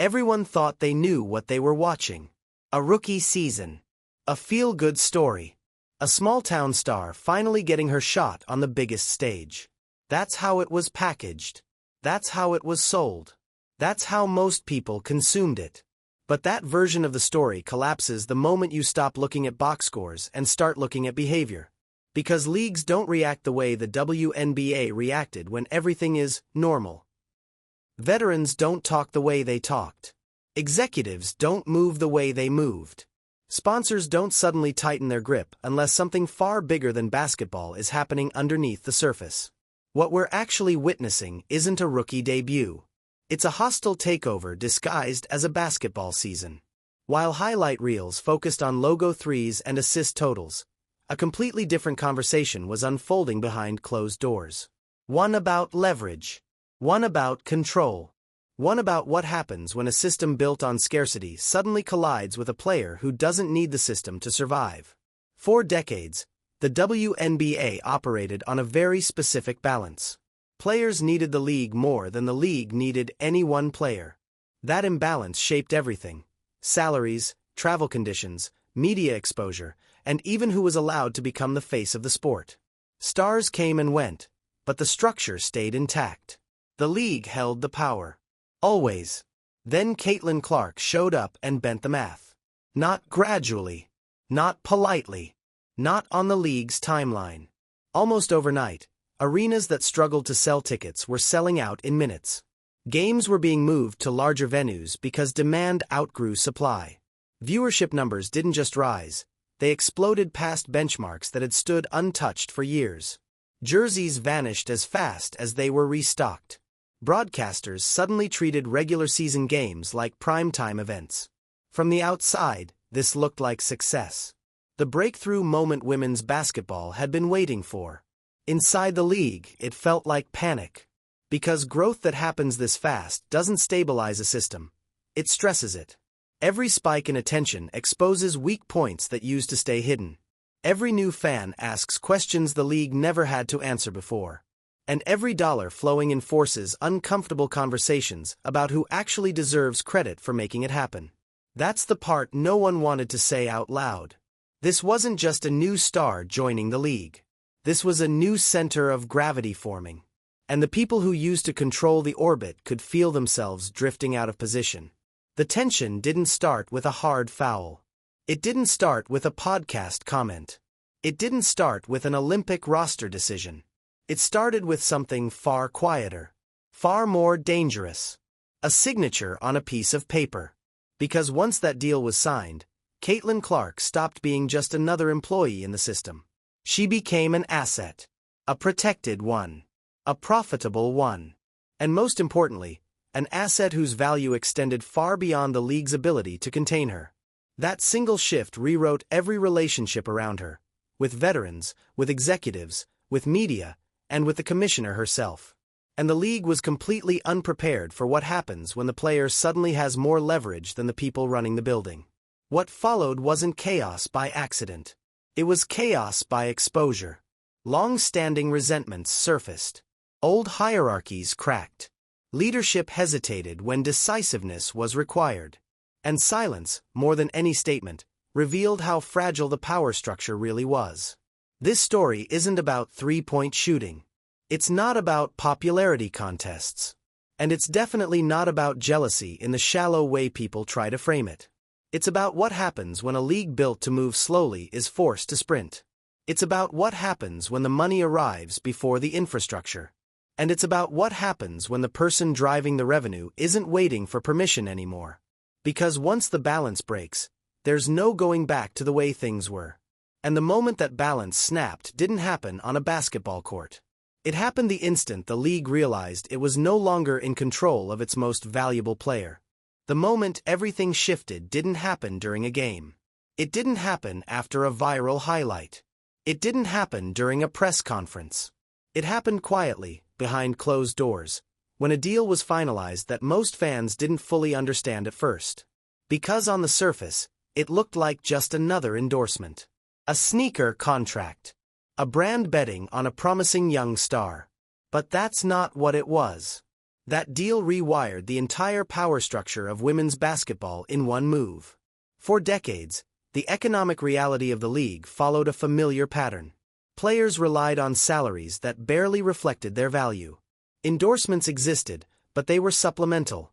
Everyone thought they knew what they were watching. A rookie season. A feel-good story. A small-town star finally getting her shot on the biggest stage. That's how it was packaged. That's how it was sold. That's how most people consumed it. But that version of the story collapses the moment you stop looking at box scores and start looking at behavior. Because leagues don't react the way the WNBA reacted when everything is normal. Veterans don't talk the way they talked. Executives don't move the way they moved. Sponsors don't suddenly tighten their grip unless something far bigger than basketball is happening underneath the surface. What we're actually witnessing isn't a rookie debut. It's a hostile takeover disguised as a basketball season. While highlight reels focused on logo threes and assist totals, a completely different conversation was unfolding behind closed doors. One about leverage. One about control. One about what happens when a system built on scarcity suddenly collides with a player who doesn't need the system to survive. For decades, the WNBA operated on a very specific balance. Players needed the league more than the league needed any one player. That imbalance shaped everything: salaries, travel conditions, media exposure, and even who was allowed to become the face of the sport. Stars came and went, but the structure stayed intact. The league held the power. Always. Then Caitlin Clark showed up and bent the math. Not gradually. Not politely. Not on the league's timeline. Almost overnight, arenas that struggled to sell tickets were selling out in minutes. Games were being moved to larger venues because demand outgrew supply. Viewership numbers didn't just rise, they exploded past benchmarks that had stood untouched for years. Jerseys vanished as fast as they were restocked. Broadcasters suddenly treated regular season games like primetime events. From the outside, this looked like success. The breakthrough moment women's basketball had been waiting for. Inside the league, it felt like panic. Because growth that happens this fast doesn't stabilize a system. It stresses it. Every spike in attention exposes weak points that used to stay hidden. Every new fan asks questions the league never had to answer before. And every dollar flowing enforces uncomfortable conversations about who actually deserves credit for making it happen. That's the part no one wanted to say out loud. This wasn't just a new star joining the league. This was a new center of gravity forming. And the people who used to control the orbit could feel themselves drifting out of position. The tension didn't start with a hard foul. It didn't start with a podcast comment. It didn't start with an Olympic roster decision. It started with something far quieter, far more dangerous. A signature on a piece of paper. Because once that deal was signed, Caitlin Clark stopped being just another employee in the system. She became an asset. A protected one. A profitable one. And most importantly, an asset whose value extended far beyond the league's ability to contain her. That single shift rewrote every relationship around her. With veterans, with executives, with media, and with the commissioner herself. And the league was completely unprepared for what happens when the player suddenly has more leverage than the people running the building. What followed wasn't chaos by accident. It was chaos by exposure. Long-standing resentments surfaced. Old hierarchies cracked. Leadership hesitated when decisiveness was required. And silence, more than any statement, revealed how fragile the power structure really was. This story isn't about three-point shooting. It's not about popularity contests. And it's definitely not about jealousy in the shallow way people try to frame it. It's about what happens when a league built to move slowly is forced to sprint. It's about what happens when the money arrives before the infrastructure. And it's about what happens when the person driving the revenue isn't waiting for permission anymore. Because once the balance breaks, there's no going back to the way things were. And the moment that balance snapped didn't happen on a basketball court. It happened the instant the league realized it was no longer in control of its most valuable player. The moment everything shifted didn't happen during a game. It didn't happen after a viral highlight. It didn't happen during a press conference. It happened quietly, behind closed doors, when a deal was finalized that most fans didn't fully understand at first. Because on the surface, it looked like just another endorsement. A sneaker contract. A brand betting on a promising young star. But that's not what it was. That deal rewired the entire power structure of women's basketball in one move. For decades, the economic reality of the league followed a familiar pattern. Players relied on salaries that barely reflected their value. Endorsements existed, but they were supplemental.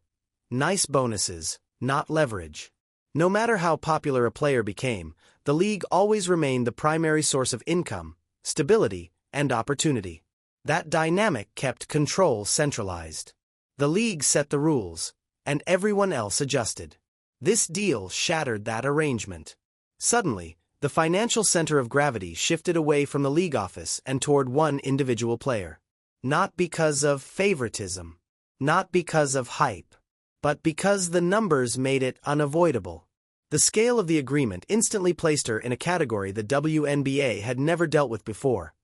Nice bonuses, not leverage. No matter how popular a player became, the league always remained the primary source of income, stability, and opportunity. That dynamic kept control centralized. The league set the rules, and everyone else adjusted. This deal shattered that arrangement. Suddenly, the financial center of gravity shifted away from the league office and toward one individual player. Not because of favoritism, not because of hype, but because the numbers made it unavoidable. The scale of the agreement instantly placed her in a category the WNBA had never dealt with before.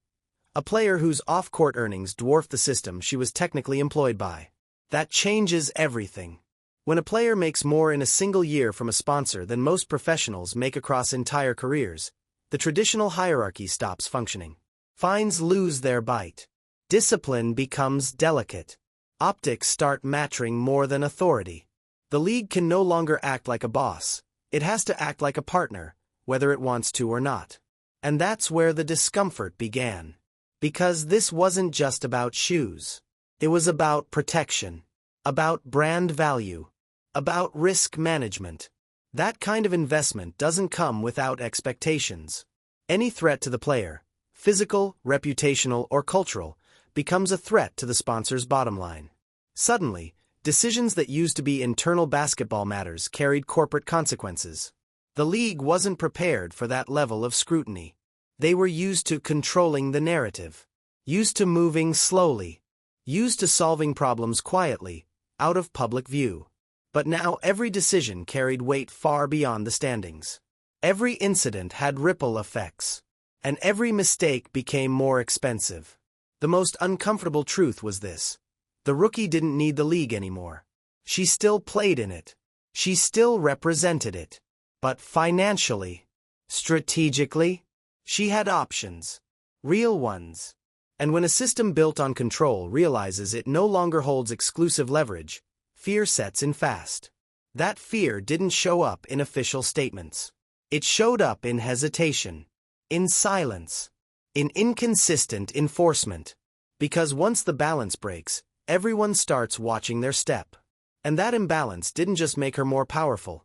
A player whose off-court earnings dwarfed the system she was technically employed by. That changes everything. When a player makes more in a single year from a sponsor than most professionals make across entire careers, the traditional hierarchy stops functioning. Fines lose their bite. Discipline becomes delicate. Optics start mattering more than authority. The league can no longer act like a boss. It has to act like a partner, whether it wants to or not. And that's where the discomfort began. Because this wasn't just about shoes. It was about protection, about brand value, about risk management. That kind of investment doesn't come without expectations. Any threat to the player, physical, reputational, or cultural, becomes a threat to the sponsor's bottom line. Suddenly, decisions that used to be internal basketball matters carried corporate consequences. The league wasn't prepared for that level of scrutiny. They were used to controlling the narrative, used to moving slowly, used to solving problems quietly, out of public view. But now every decision carried weight far beyond the standings. Every incident had ripple effects, and every mistake became more expensive. The most uncomfortable truth was this. The rookie didn't need the league anymore. She still played in it. She still represented it. But financially, strategically, she had options. Real ones. And when a system built on control realizes it no longer holds exclusive leverage, fear sets in fast. That fear didn't show up in official statements. It showed up in hesitation, in silence, in inconsistent enforcement. Because once the balance breaks, everyone starts watching their step. And that imbalance didn't just make her more powerful.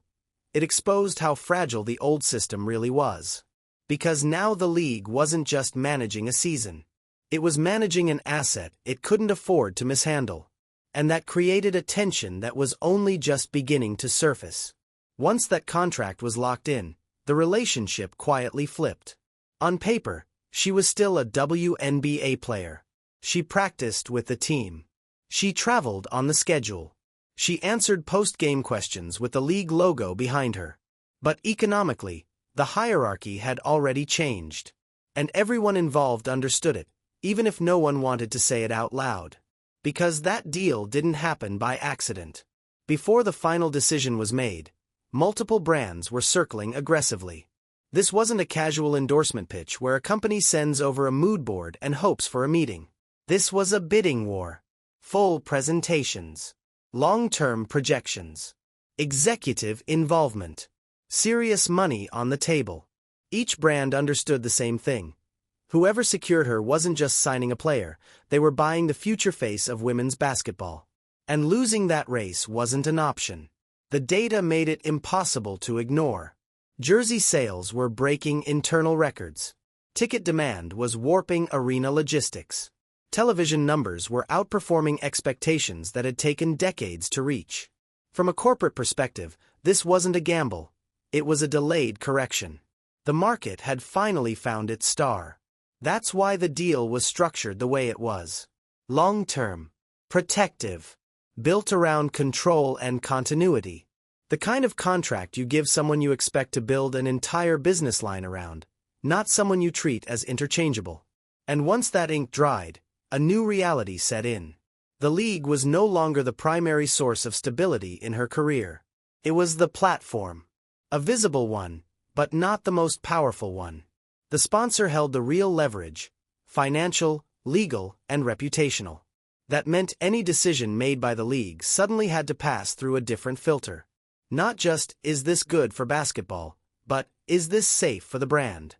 It exposed how fragile the old system really was. Because now the league wasn't just managing a season. It was managing an asset it couldn't afford to mishandle. And that created a tension that was only just beginning to surface. Once that contract was locked in, the relationship quietly flipped. On paper, she was still a WNBA player. She practiced with the team. She traveled on the schedule. She answered post-game questions with the league logo behind her. But economically, the hierarchy had already changed. And everyone involved understood it, even if no one wanted to say it out loud. Because that deal didn't happen by accident. Before the final decision was made, multiple brands were circling aggressively. This wasn't a casual endorsement pitch where a company sends over a mood board and hopes for a meeting. This was a bidding war. Full presentations. Long-term projections. Executive involvement. Serious money on the table. Each brand understood the same thing. Whoever secured her wasn't just signing a player, they were buying the future face of women's basketball. And losing that race wasn't an option. The data made it impossible to ignore. Jersey sales were breaking internal records. Ticket demand was warping arena logistics. Television numbers were outperforming expectations that had taken decades to reach. From a corporate perspective, this wasn't a gamble. It was a delayed correction. The market had finally found its star. That's why the deal was structured the way it was. Long-term. Protective. Built around control and continuity. The kind of contract you give someone you expect to build an entire business line around, not someone you treat as interchangeable. And once that ink dried, a new reality set in. The league was no longer the primary source of stability in her career. It was the platform. A visible one, but not the most powerful one. The sponsor held the real leverage, financial, legal, and reputational. That meant any decision made by the league suddenly had to pass through a different filter. Not just, is this good for basketball, but, is this safe for the brand?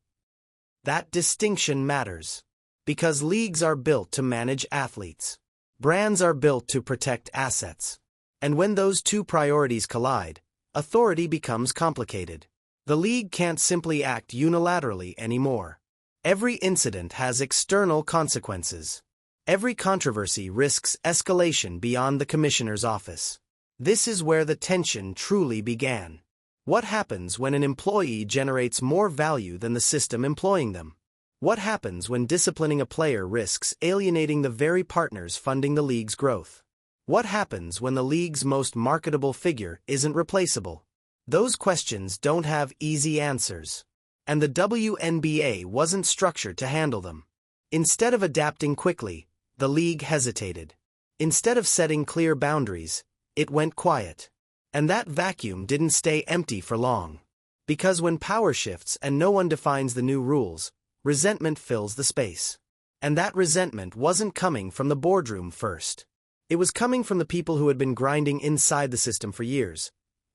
That distinction matters. Because leagues are built to manage athletes. Brands are built to protect assets. And when those two priorities collide, authority becomes complicated. The league can't simply act unilaterally anymore. Every incident has external consequences. Every controversy risks escalation beyond the commissioner's office. This is where the tension truly began. What happens when an employee generates more value than the system employing them? What happens when disciplining a player risks alienating the very partners funding the league's growth? What happens when the league's most marketable figure isn't replaceable? Those questions don't have easy answers. And the WNBA wasn't structured to handle them. Instead of adapting quickly, the league hesitated. Instead of setting clear boundaries, it went quiet. And that vacuum didn't stay empty for long. Because when power shifts and no one defines the new rules, resentment fills the space. And that resentment wasn't coming from the boardroom first. It was coming from the people who had been grinding inside the system for years,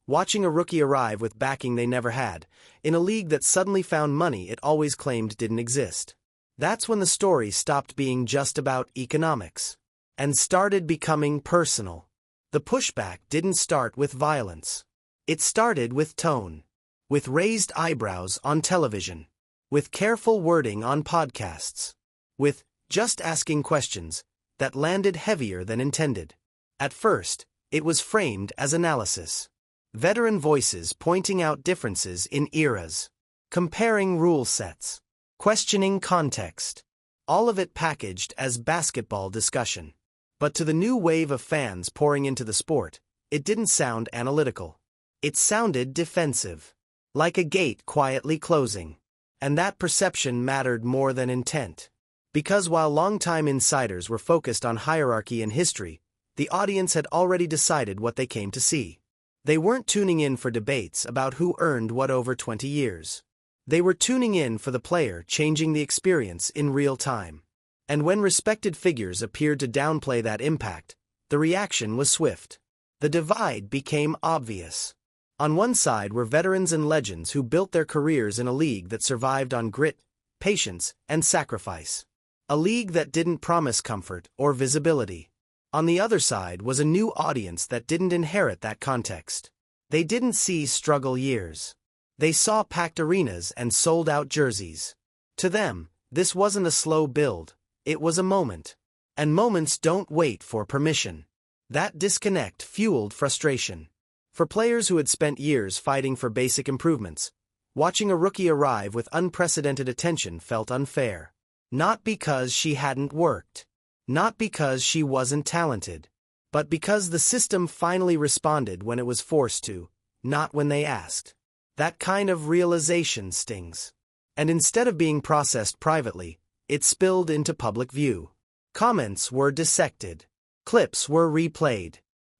watching a rookie arrive with backing they never had, in a league that suddenly found money it always claimed didn't exist. That's when the story stopped being just about economics and started becoming personal. The pushback didn't start with violence. It started with tone, with raised eyebrows on television, with careful wording on podcasts, with just asking questions that landed heavier than intended. At first, it was framed as analysis. Veteran voices pointing out differences in eras, comparing rule sets, questioning context. All of it packaged as basketball discussion. But to the new wave of fans pouring into the sport, it didn't sound analytical. It sounded defensive, like a gate quietly closing. And that perception mattered more than intent. Because while longtime insiders were focused on hierarchy and history, the audience had already decided what they came to see. They weren't tuning in for debates about who earned what over 20 years. They were tuning in for the player changing the experience in real time. And when respected figures appeared to downplay that impact, the reaction was swift. The divide became obvious. On one side were veterans and legends who built their careers in a league that survived on grit, patience, and sacrifice. A league that didn't promise comfort or visibility. On the other side was a new audience that didn't inherit that context. They didn't see struggle years. They saw packed arenas and sold-out jerseys. To them, this wasn't a slow build. It was a moment. And moments don't wait for permission. That disconnect fueled frustration. For players who had spent years fighting for basic improvements, watching a rookie arrive with unprecedented attention felt unfair. Not because she hadn't worked. Not because she wasn't talented. But because the system finally responded when it was forced to, not when they asked. That kind of realization stings. And instead of being processed privately, it spilled into public view. Comments were dissected. Clips were replayed.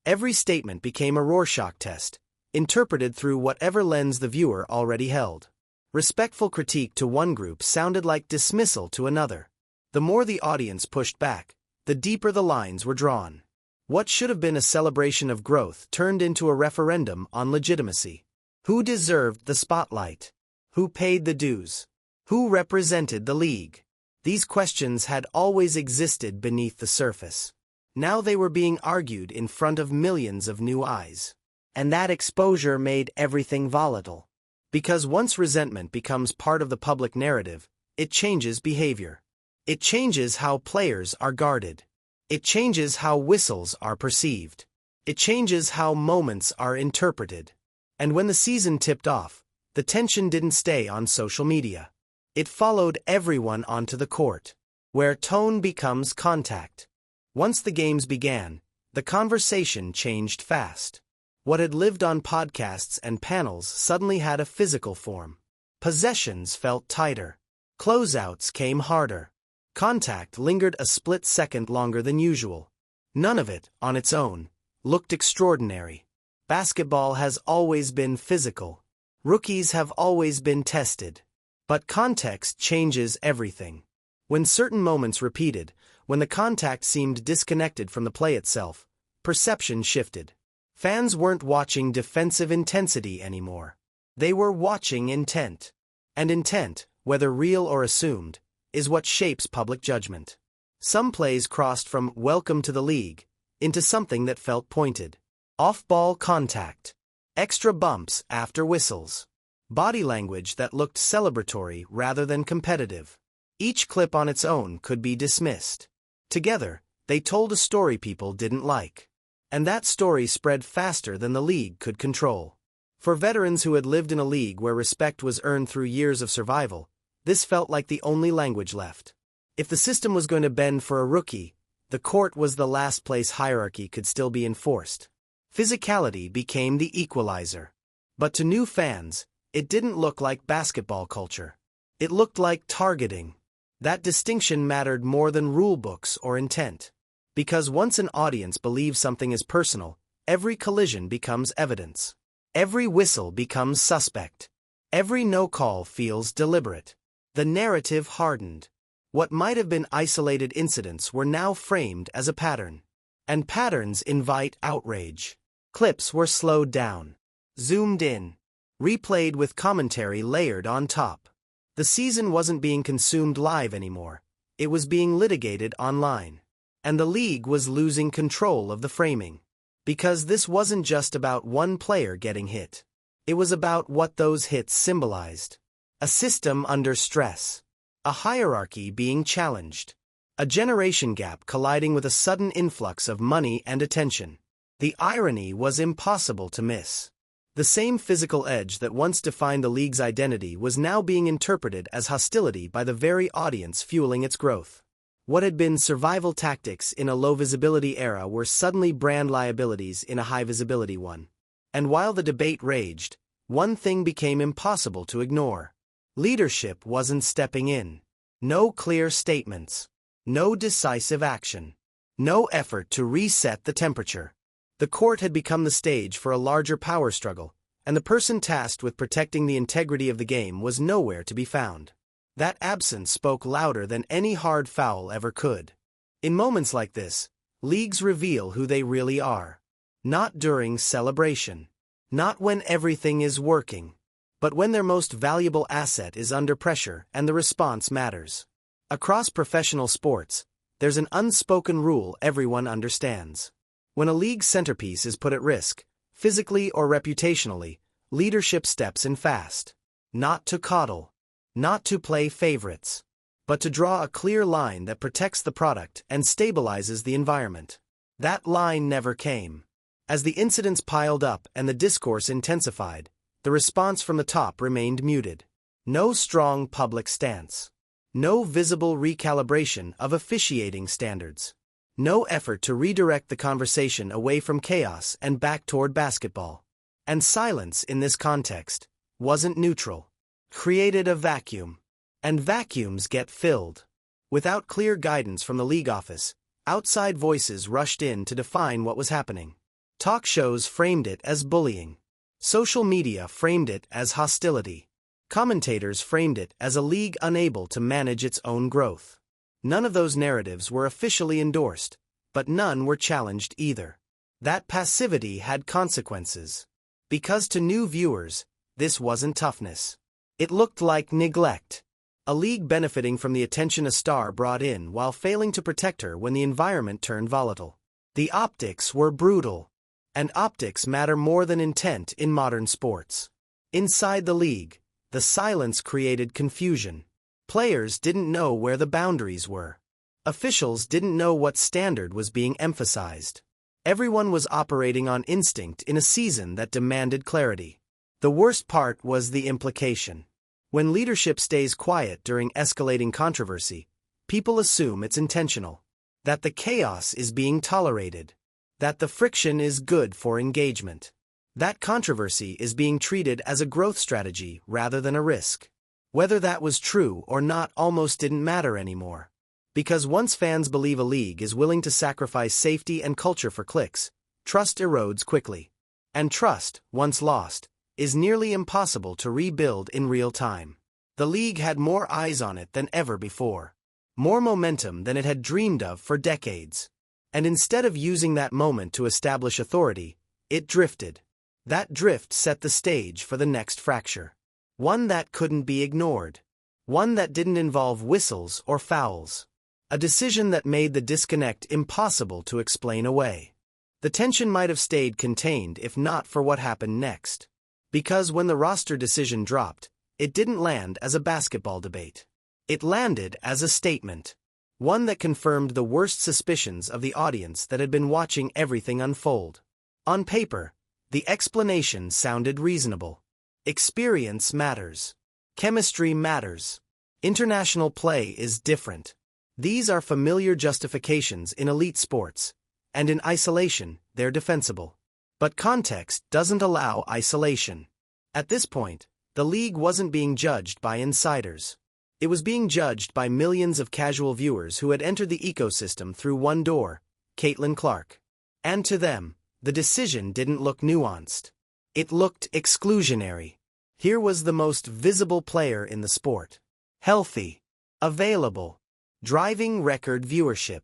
Every statement became a Rorschach test, interpreted through whatever lens the viewer already held. Respectful critique to one group sounded like dismissal to another. The more the audience pushed back, the deeper the lines were drawn. What should have been a celebration of growth turned into a referendum on legitimacy. Who deserved the spotlight? Who paid the dues? Who represented the league? These questions had always existed beneath the surface. Now they were being argued in front of millions of new eyes. And that exposure made everything volatile. Because once resentment becomes part of the public narrative, it changes behavior. It changes how players are guarded. It changes how whistles are perceived. It changes how moments are interpreted. And when the season tipped off, the tension didn't stay on social media. It followed everyone onto the court, where tone becomes contact. Once the games began, the conversation changed fast. What had lived on podcasts and panels suddenly had a physical form. Possessions felt tighter. Closeouts came harder. Contact lingered a split second longer than usual. None of it, on its own, looked extraordinary. Basketball has always been physical. Rookies have always been tested. But context changes everything. When certain moments repeated, When the contact seemed disconnected from the play itself, perception shifted. Fans weren't watching defensive intensity anymore. They were watching intent. And intent, whether real or assumed, is what shapes public judgment. Some plays crossed from "welcome to the league" into something that felt pointed. Off-ball contact. Extra bumps after whistles. Body language that looked celebratory rather than competitive. Each clip on its own could be dismissed. Together, they told a story people didn't like. And that story spread faster than the league could control. For veterans who had lived in a league where respect was earned through years of survival, this felt like the only language left. If the system was going to bend for a rookie, the court was the last place hierarchy could still be enforced. Physicality became the equalizer. But to new fans, it didn't look like basketball culture. It looked like targeting. That distinction mattered more than rule books or intent. Because once an audience believes something is personal, every collision becomes evidence. Every whistle becomes suspect. Every no-call feels deliberate. The narrative hardened. What might have been isolated incidents were now framed as a pattern. And patterns invite outrage. Clips were slowed down, zoomed in, replayed with commentary layered on top. The season wasn't being consumed live anymore. It was being litigated online. And the league was losing control of the framing. Because this wasn't just about one player getting hit. It was about what those hits symbolized. A system under stress. A hierarchy being challenged. A generation gap colliding with a sudden influx of money and attention. The irony was impossible to miss. The same physical edge that once defined the league's identity was now being interpreted as hostility by the very audience fueling its growth. What had been survival tactics in a low-visibility era were suddenly brand liabilities in a high-visibility one. And while the debate raged, one thing became impossible to ignore. Leadership wasn't stepping in. No clear statements. No decisive action. No effort to reset the temperature. The court had become the stage for a larger power struggle, and the person tasked with protecting the integrity of the game was nowhere to be found. That absence spoke louder than any hard foul ever could. In moments like this, leagues reveal who they really are. Not during celebration. Not when everything is working. But when their most valuable asset is under pressure and the response matters. Across professional sports, there's an unspoken rule everyone understands. When a league's centerpiece is put at risk, physically or reputationally, leadership steps in fast. Not to coddle. Not to play favorites, but to draw a clear line that protects the product and stabilizes the environment. That line never came. As the incidents piled up and the discourse intensified, the response from the top remained muted. No strong public stance. No visible recalibration of officiating standards. No effort to redirect the conversation away from chaos and back toward basketball. And silence in this context wasn't neutral. Created a vacuum. And vacuums get filled. Without clear guidance from the league office, outside voices rushed in to define what was happening. Talk shows framed it as bullying. Social media framed it as hostility. Commentators framed it as a league unable to manage its own growth. None of those narratives were officially endorsed, but none were challenged either. That passivity had consequences. Because to new viewers, this wasn't toughness. It looked like neglect. A league benefiting from the attention a star brought in while failing to protect her when the environment turned volatile. The optics were brutal. And optics matter more than intent in modern sports. Inside the league, the silence created confusion. Players didn't know where the boundaries were. Officials didn't know what standard was being emphasized. Everyone was operating on instinct in a season that demanded clarity. The worst part was the implication. When leadership stays quiet during escalating controversy, people assume it's intentional. That the chaos is being tolerated. That the friction is good for engagement. That controversy is being treated as a growth strategy rather than a risk. Whether that was true or not almost didn't matter anymore. Because once fans believe a league is willing to sacrifice safety and culture for clicks, trust erodes quickly. And trust, once lost, is nearly impossible to rebuild in real time. The league had more eyes on it than ever before. more momentum than it had dreamed of for decades. And instead of using that moment to establish authority, it drifted. That drift set the stage for the next fracture. One that couldn't be ignored. One that didn't involve whistles or fouls. A decision that made the disconnect impossible to explain away. The tension might have stayed contained if not for what happened next. Because when the roster decision dropped, it didn't land as a basketball debate. It landed as a statement. One that confirmed the worst suspicions of the audience that had been watching everything unfold. On paper, the explanation sounded reasonable. Experience matters. Chemistry matters. International play is different. These are familiar justifications in elite sports, and in isolation, they're defensible. But context doesn't allow isolation. At this point, the league wasn't being judged by insiders. It was being judged by millions of casual viewers who had entered the ecosystem through one door, Caitlin Clark. And to them, the decision didn't look nuanced. It looked exclusionary. Here was the most visible player in the sport. Healthy. Available. Driving record viewership.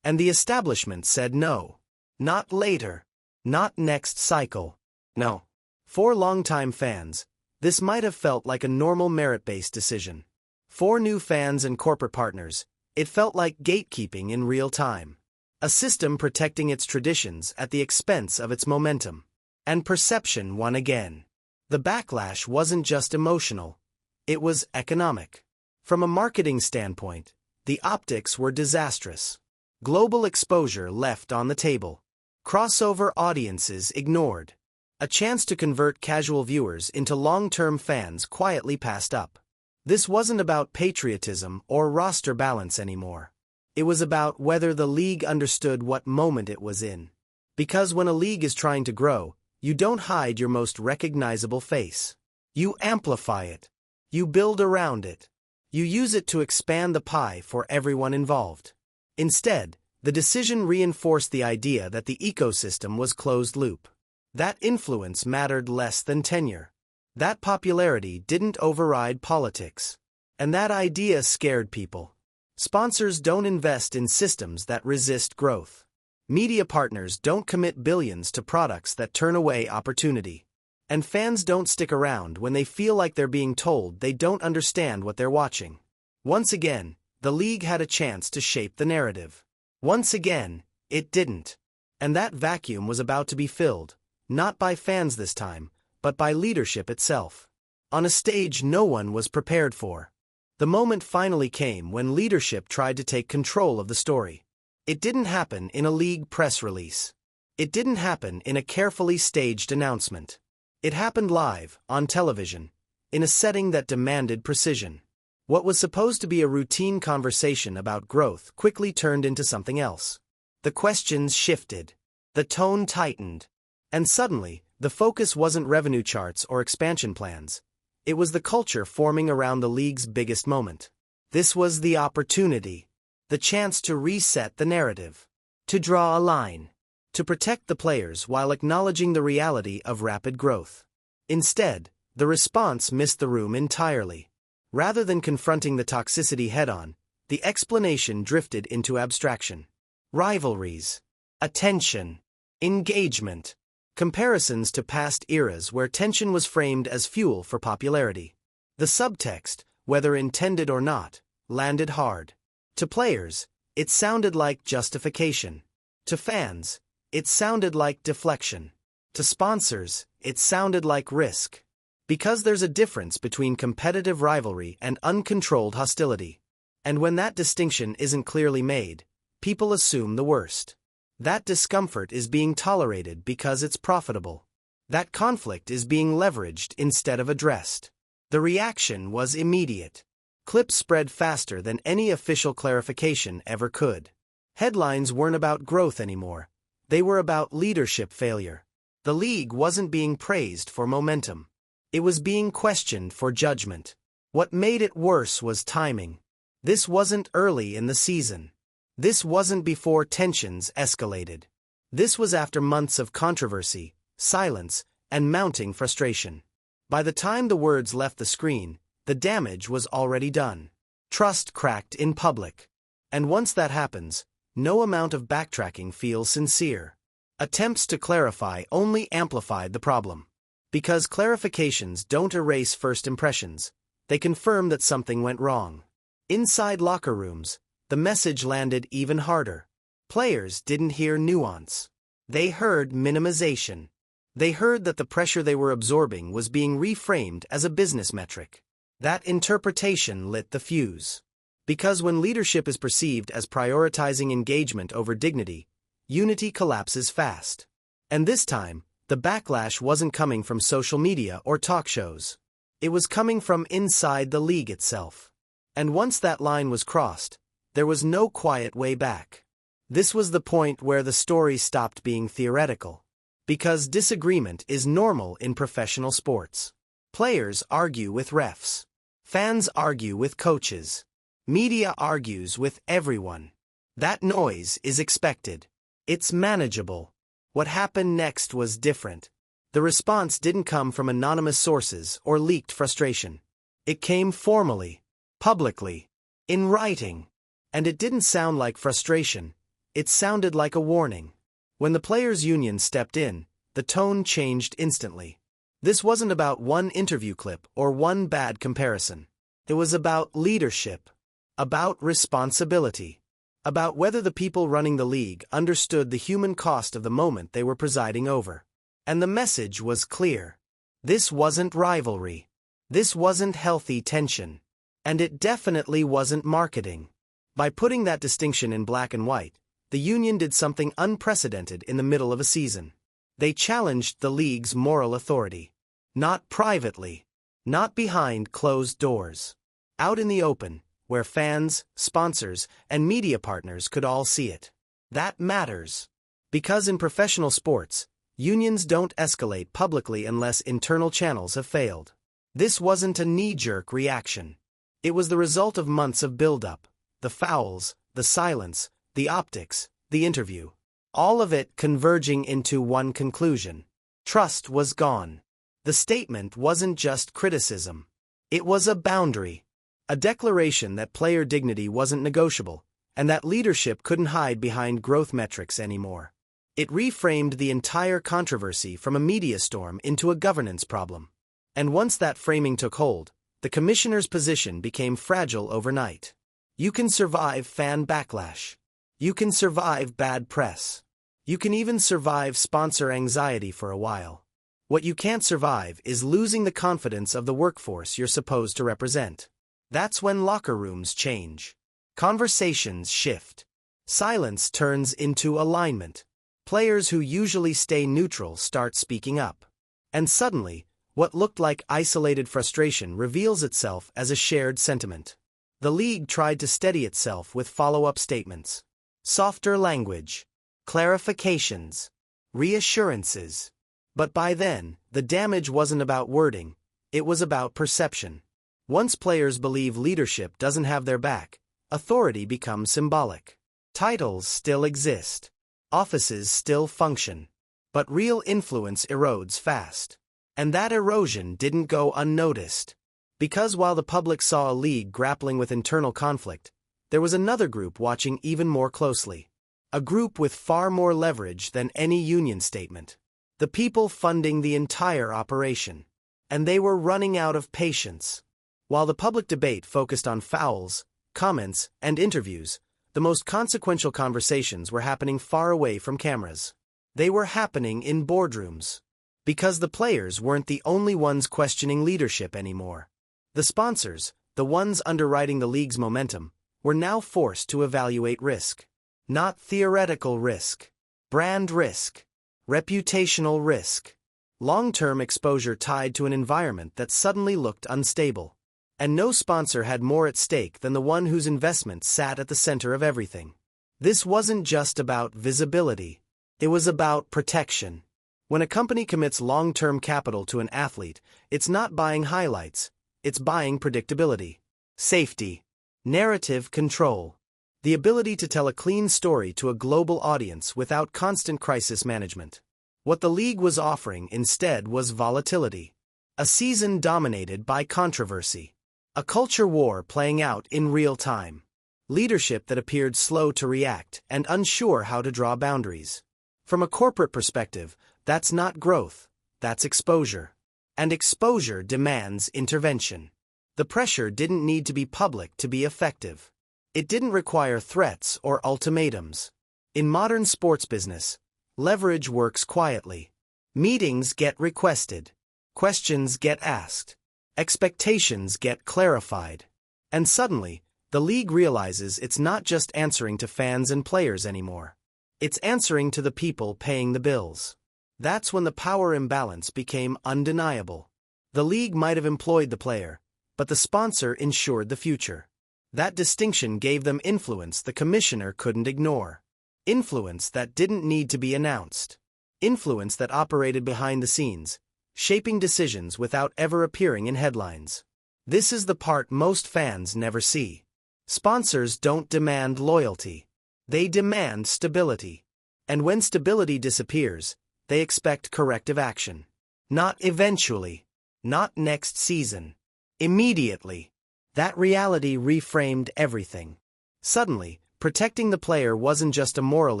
And the establishment said no. Not later. Not next cycle. No. For longtime fans, this might have felt like a normal merit-based decision. For new fans and corporate partners, it felt like gatekeeping in real time. A system protecting its traditions at the expense of its momentum. And perception won again. The backlash wasn't just emotional, it was economic. From a marketing standpoint, the optics were disastrous. Global exposure left on the table. Crossover audiences ignored. A chance to convert casual viewers into long-term fans quietly passed up. This wasn't about patriotism or roster balance anymore. It was about whether the league understood what moment it was in. Because when a league is trying to grow, you don't hide your most recognizable face. You amplify it. You build around it. You use it to expand the pie for everyone involved. Instead, the decision reinforced the idea that the ecosystem was closed loop. That influence mattered less than tenure. That popularity didn't override politics. And that idea scared people. Sponsors don't invest in systems that resist growth. Media partners don't commit billions to products that turn away opportunity. And fans don't stick around when they feel like they're being told they don't understand what they're watching. Once again, the league had a chance to shape the narrative. Once again, it didn't. And that vacuum was about to be filled, not by fans this time, but by leadership itself. On a stage no one was prepared for. The moment finally came when leadership tried to take control of the story. It didn't happen in a league press release. It didn't happen in a carefully staged announcement. It happened live, on television, in a setting that demanded precision. What was supposed to be a routine conversation about growth quickly turned into something else. The questions shifted. The tone tightened. And suddenly, the focus wasn't revenue charts or expansion plans. It was the culture forming around the league's biggest moment. This was the opportunity. The chance to reset the narrative. To draw a line. To protect the players while acknowledging the reality of rapid growth. Instead, the response missed the room entirely. Rather than confronting the toxicity head-on, the explanation drifted into abstraction. Rivalries. Attention. Engagement. Comparisons to past eras where tension was framed as fuel for popularity. The subtext, whether intended or not, landed hard. To players, it sounded like justification. To fans, it sounded like deflection. To sponsors, it sounded like risk. Because there's a difference between competitive rivalry and uncontrolled hostility. And when that distinction isn't clearly made, people assume the worst. That discomfort is being tolerated because it's profitable. That conflict is being leveraged instead of addressed. The reaction was immediate. Clips spread faster than any official clarification ever could. Headlines weren't about growth anymore. They were about leadership failure. The league wasn't being praised for momentum. It was being questioned for judgment. What made it worse was timing. This wasn't early in the season. This wasn't before tensions escalated. This was after months of controversy, silence, and mounting frustration. By the time the words left the screen, the damage was already done. Trust cracked in public. And once that happens, no amount of backtracking feels sincere. Attempts to clarify only amplified the problem. Because clarifications don't erase first impressions, they confirm that something went wrong. Inside locker rooms, the message landed even harder. Players didn't hear nuance. They heard minimization. They heard that the pressure they were absorbing was being reframed as a business metric. That interpretation lit the fuse. Because when leadership is perceived as prioritizing engagement over dignity, unity collapses fast. And this time, the backlash wasn't coming from social media or talk shows. It was coming from inside the league itself. And once that line was crossed, there was no quiet way back. This was the point where the story stopped being theoretical. Because disagreement is normal in professional sports. Players argue with refs. Fans argue with coaches. Media argues with everyone. That noise is expected. It's manageable. What happened next was different. The response didn't come from anonymous sources or leaked frustration. It came formally, publicly, in writing. And it didn't sound like frustration. It sounded like a warning. When the players' union stepped in, the tone changed instantly. This wasn't about one interview clip or one bad comparison. It was about leadership. About responsibility. About whether the people running the league understood the human cost of the moment they were presiding over. And the message was clear. This wasn't rivalry. This wasn't healthy tension. And it definitely wasn't marketing. By putting that distinction in black and white, the union did something unprecedented in the middle of a season. They challenged the league's moral authority. Not privately. Not behind closed doors. Out in the open, where fans, sponsors, and media partners could all see it. That matters. Because in professional sports, unions don't escalate publicly unless internal channels have failed. This wasn't a knee-jerk reaction. It was the result of months of build-up. The fouls, the silence, the optics, the interview. All of it converging into one conclusion. Trust was gone. The statement wasn't just criticism. It was a boundary. A declaration that player dignity wasn't negotiable, and that leadership couldn't hide behind growth metrics anymore. It reframed the entire controversy from a media storm into a governance problem. And once that framing took hold, the commissioner's position became fragile overnight. You can survive fan backlash. You can survive bad press. You can even survive sponsor anxiety for a while. What you can't survive is losing the confidence of the workforce you're supposed to represent. That's when locker rooms change. Conversations shift. Silence turns into alignment. Players who usually stay neutral start speaking up. And suddenly, what looked like isolated frustration reveals itself as a shared sentiment. The league tried to steady itself with follow-up statements. Softer language. Clarifications. Reassurances. But by then, the damage wasn't about wording. It was about perception. Once players believe leadership doesn't have their back, authority becomes symbolic. Titles still exist. Offices still function. But real influence erodes fast. And that erosion didn't go unnoticed. Because while the public saw a league grappling with internal conflict, there was another group watching even more closely. A group with far more leverage than any union statement. The people funding the entire operation. And they were running out of patience. While the public debate focused on fouls, comments, and interviews, the most consequential conversations were happening far away from cameras. They were happening in boardrooms. Because the players weren't the only ones questioning leadership anymore. The sponsors, the ones underwriting the league's momentum, were now forced to evaluate risk. Not theoretical risk. Brand risk. Reputational risk. Long-term exposure tied to an environment that suddenly looked unstable. And no sponsor had more at stake than the one whose investment sat at the center of everything. This wasn't just about visibility. It was about protection. When a company commits long-term capital to an athlete, it's not buying highlights, it's buying predictability, safety, narrative control, the ability to tell a clean story to a global audience without constant crisis management. What the league was offering instead was volatility. A season dominated by controversy. A culture war playing out in real time. leadership that appeared slow to react and unsure how to draw boundaries. From a corporate perspective, that's not growth, that's exposure. And exposure demands intervention. The pressure didn't need to be public to be effective. It didn't require threats or ultimatums. In modern sports business, leverage works quietly. Meetings get requested. Questions get asked. Expectations get clarified. And suddenly, the league realizes it's not just answering to fans and players anymore. It's answering to the people paying the bills. That's when the power imbalance became undeniable. The league might have employed the player, but the sponsor ensured the future. That distinction gave them influence the commissioner couldn't ignore. Influence that didn't need to be announced. Influence that operated behind the scenes, shaping decisions without ever appearing in headlines. This is the part most fans never see. Sponsors don't demand loyalty. They demand stability. And when stability disappears, they expect corrective action. Not eventually. Not next season. Immediately. That reality reframed everything. Suddenly, protecting the player wasn't just a moral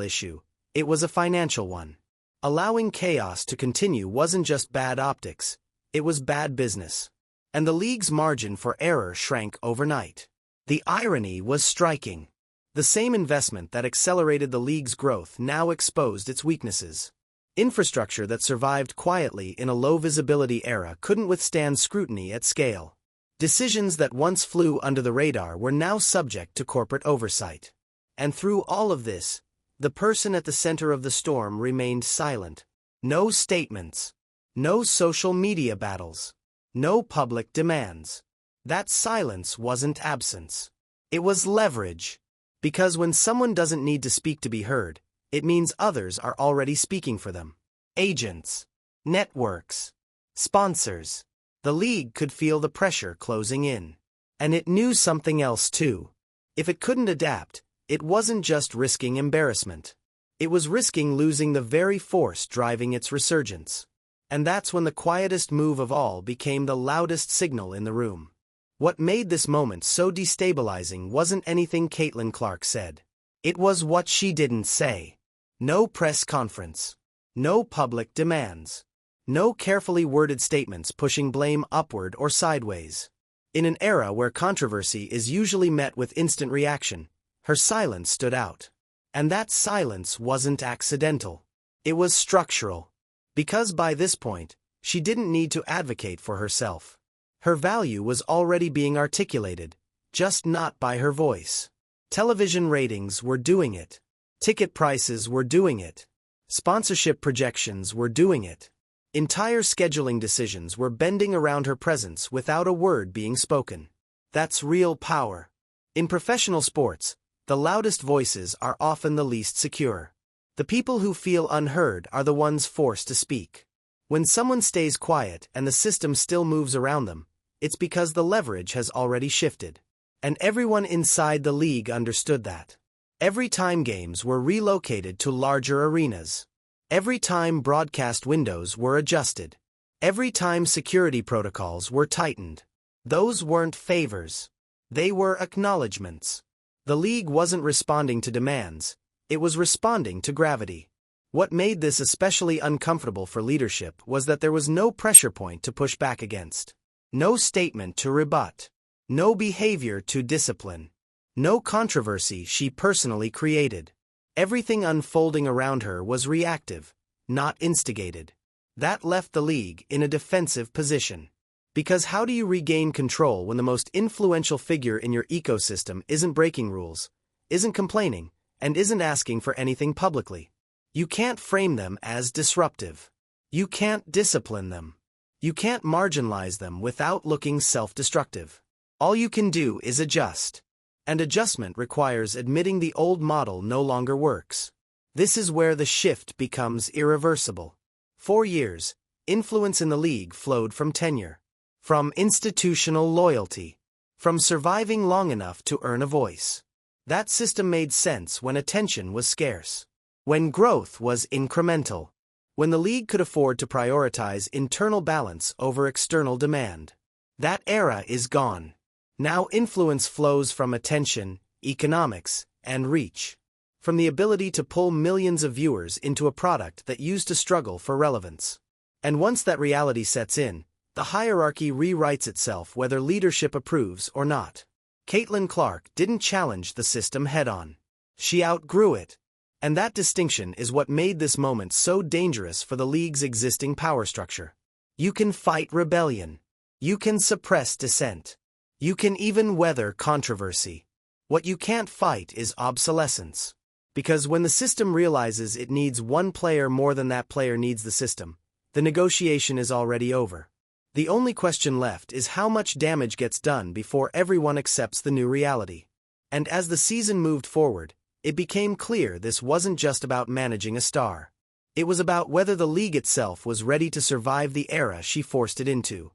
issue, it was a financial one. Allowing chaos to continue wasn't just bad optics, it was bad business. And the league's margin for error shrank overnight. The irony was striking. The same investment that accelerated the league's growth now exposed its weaknesses. Infrastructure that survived quietly in a low-visibility era couldn't withstand scrutiny at scale. Decisions that once flew under the radar were now subject to corporate oversight. And through all of this, the person at the center of the storm remained silent. No statements. No social media battles. No public demands. That silence wasn't absence. It was leverage. Because when someone doesn't need to speak to be heard, it means others are already speaking for them. Agents. Networks. Sponsors. The league could feel the pressure closing in. And it knew something else too. If it couldn't adapt, it wasn't just risking embarrassment. It was risking losing the very force driving its resurgence. And that's when the quietest move of all became the loudest signal in the room. What made this moment so destabilizing wasn't anything Caitlin Clark said. It was what she didn't say. No press conference. No public demands. No carefully worded statements pushing blame upward or sideways. In an era where controversy is usually met with instant reaction, her silence stood out. And that silence wasn't accidental. It was structural. Because by this point, she didn't need to advocate for herself. Her value was already being articulated, just not by her voice. Television ratings were doing it. Ticket prices were doing it. Sponsorship projections were doing it. Entire scheduling decisions were bending around her presence without a word being spoken. That's real power. In professional sports, the loudest voices are often the least secure. The people who feel unheard are the ones forced to speak. When someone stays quiet and the system still moves around them, it's because the leverage has already shifted. And everyone inside the league understood that. Every time games were relocated to larger arenas. Every time broadcast windows were adjusted. Every time security protocols were tightened. Those weren't favors. They were acknowledgments. The league wasn't responding to demands, it was responding to gravity. What made this especially uncomfortable for leadership was that there was no pressure point to push back against. No statement to rebut. No behavior to discipline. No controversy she personally created. Everything unfolding around her was reactive, not instigated. That left the league in a defensive position. Because how do you regain control when the most influential figure in your ecosystem isn't breaking rules, isn't complaining, and isn't asking for anything publicly? You can't frame them as disruptive. You can't discipline them. You can't marginalize them without looking self-destructive. All you can do is adjust. And adjustment requires admitting the old model no longer works. This is where the shift becomes irreversible. 4 years, influence in the league flowed from tenure. From institutional loyalty. From surviving long enough to earn a voice. That system made sense when attention was scarce. When growth was incremental. When the league could afford to prioritize internal balance over external demand. That era is gone. Now influence flows from attention, economics, and reach. From the ability to pull millions of viewers into a product that used to struggle for relevance. And once that reality sets in, the hierarchy rewrites itself whether leadership approves or not. Caitlin Clark didn't challenge the system head-on. She outgrew it. And that distinction is what made this moment so dangerous for the league's existing power structure. You can fight rebellion. You can suppress dissent. You can even weather controversy. What you can't fight is obsolescence. Because when the system realizes it needs one player more than that player needs the system, the negotiation is already over. The only question left is how much damage gets done before everyone accepts the new reality. And as the season moved forward, it became clear this wasn't just about managing a star. It was about whether the league itself was ready to survive the era she forced it into.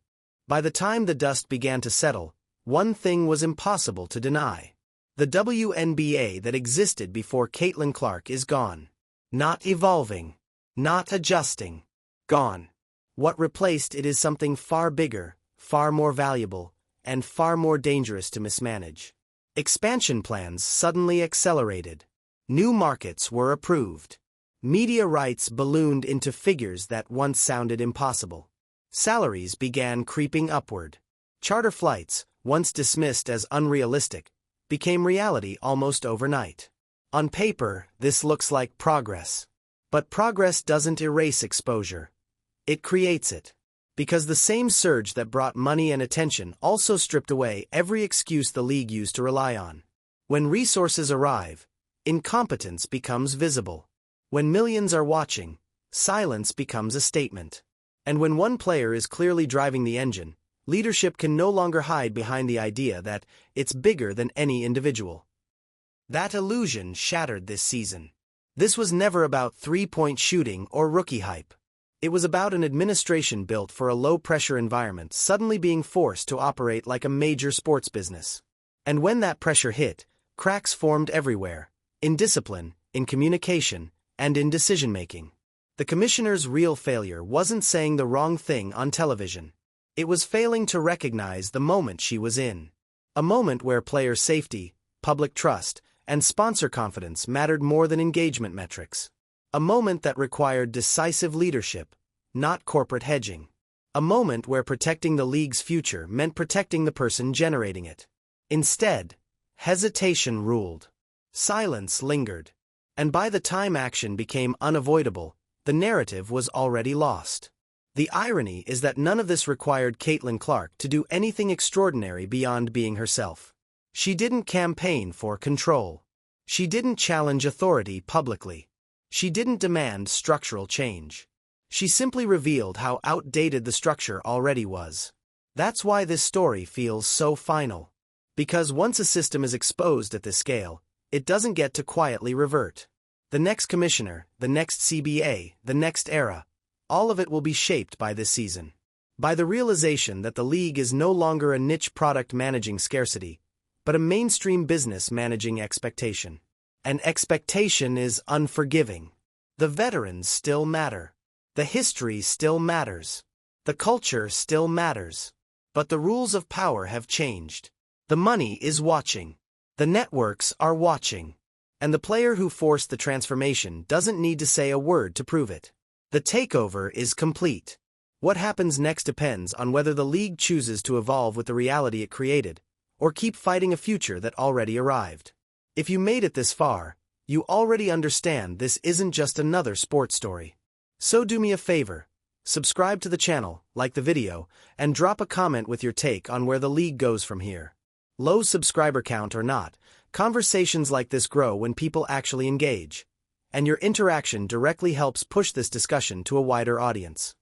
By the time the dust began to settle, one thing was impossible to deny. The WNBA that existed before Caitlin Clark is gone. Not evolving. Not adjusting. Gone. What replaced it is something far bigger, far more valuable, and far more dangerous to mismanage. Expansion plans suddenly accelerated. New markets were approved. Media rights ballooned into figures that once sounded impossible. Salaries began creeping upward. Charter flights, once dismissed as unrealistic, became reality almost overnight. On paper, this looks like progress. But progress doesn't erase exposure. It creates it. Because the same surge that brought money and attention also stripped away every excuse the league used to rely on. When resources arrive, incompetence becomes visible. When millions are watching, silence becomes a statement. And when one player is clearly driving the engine, leadership can no longer hide behind the idea that it's bigger than any individual. That illusion shattered this season. This was never about three-point shooting or rookie hype. It was about an administration built for a low-pressure environment suddenly being forced to operate like a major sports business. And when that pressure hit, cracks formed everywhere, in discipline, in communication, and in decision-making. The commissioner's real failure wasn't saying the wrong thing on television. It was failing to recognize the moment she was in. A moment where player safety, public trust, and sponsor confidence mattered more than engagement metrics. A moment that required decisive leadership, not corporate hedging. A moment where protecting the league's future meant protecting the person generating it. Instead, hesitation ruled. Silence lingered. And by the time action became unavoidable, the narrative was already lost. The irony is that none of this required Caitlin Clark to do anything extraordinary beyond being herself. She didn't campaign for control. She didn't challenge authority publicly. She didn't demand structural change. She simply revealed how outdated the structure already was. That's why this story feels so final. Because once a system is exposed at this scale, it doesn't get to quietly revert. The next commissioner, the next CBA, the next era, all of it will be shaped by this season. By the realization that the league is no longer a niche product managing scarcity, but a mainstream business managing expectation. And expectation is unforgiving. The veterans still matter. The history still matters. The culture still matters. But the rules of power have changed. The money is watching. The networks are watching. And the player who forced the transformation doesn't need to say a word to prove it. The takeover is complete. What happens next depends on whether the league chooses to evolve with the reality it created, or keep fighting a future that already arrived. If you made it this far, you already understand this isn't just another sports story. So do me a favor, subscribe to the channel, like the video, and drop a comment with your take on where the league goes from here. Low subscriber count or not, conversations like this grow when people actually engage. And your interaction directly helps push this discussion to a wider audience.